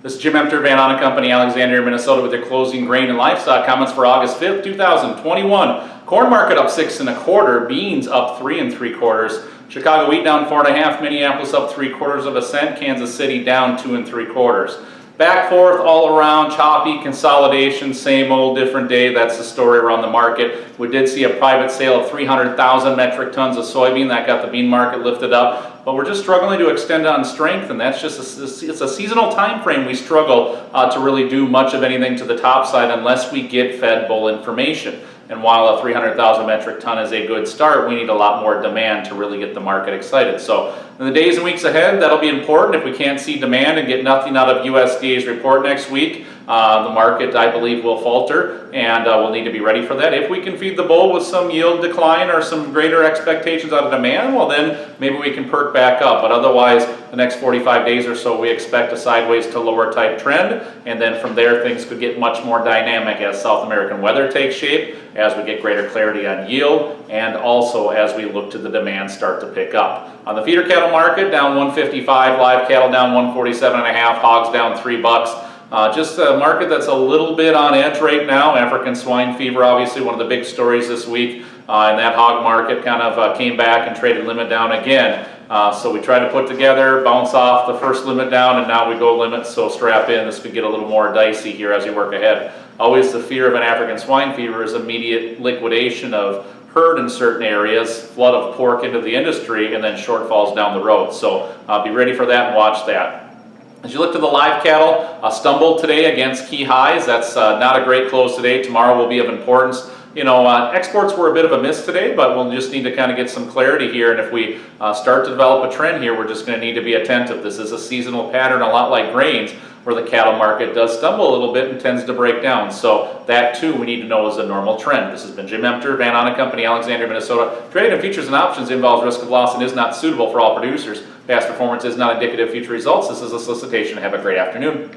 This is Jim Emter, Van Ahn Co, Alexandria, Minnesota, with your closing grain and livestock comments for August 5th, 2021. Corn market up 6 1/4, beans up 3 3/4, Chicago wheat down 4 1/2, Minneapolis up 3/4 of a cent, Kansas City down 2 3/4. Back forth, all around, choppy consolidation, same old, different day. That's the story around the market. We did see a private sale of 300,000 metric tons of soybean. That got the bean market lifted up, but we're just struggling to extend on strength, and that's just it's a seasonal time frame. We struggle to really do much of anything to the top side unless we get fed bull information. And while a 300,000 metric ton is a good start, we need a lot more demand to really get the market excited. So in the days and weeks ahead, that'll be important. If we can't see demand and get nothing out of USDA's report next week, the market, I believe, will falter, and we'll need to be ready for that. If we can feed the bull with some yield decline or some greater expectations out of demand, well then maybe we can perk back up. But otherwise, the next 45 days or so, we expect a sideways to lower type trend, and then from there things could get much more dynamic as South American weather takes shape, as we get greater clarity on yield, and also as we look to the demand start to pick up. On the feeder cattle market, down 155, live cattle down 147.5, hogs down $3. Just a market that's a little bit on edge right now. African swine fever, obviously one of the big stories this week, and that hog market kind of came back and traded limit down again. So we tried to put together, bounce off the first limit down, and now we go limit, so strap in. This could get a little more dicey here as we work ahead. Always the fear of an African swine fever is immediate liquidation of herd in certain areas, flood of pork into the industry, and then shortfalls down the road. So be ready for that and watch that. As you look to the live cattle, stumbled today against key highs. That's not a great close today. Tomorrow will be of importance. You know, exports were a bit of a miss today, but we'll just need to kind of get some clarity here. And if we start to develop a trend here, we're just going to need to be attentive. This is a seasonal pattern, a lot like grains, where the cattle market does stumble a little bit and tends to break down. So that too we need to know is a normal trend. This has been Jim Emter, Van Ahn Co, Alexandria, Minnesota. Trading in futures and options involves risk of loss and is not suitable for all producers. Past performance is not indicative of future results. This is a solicitation. Have a great afternoon.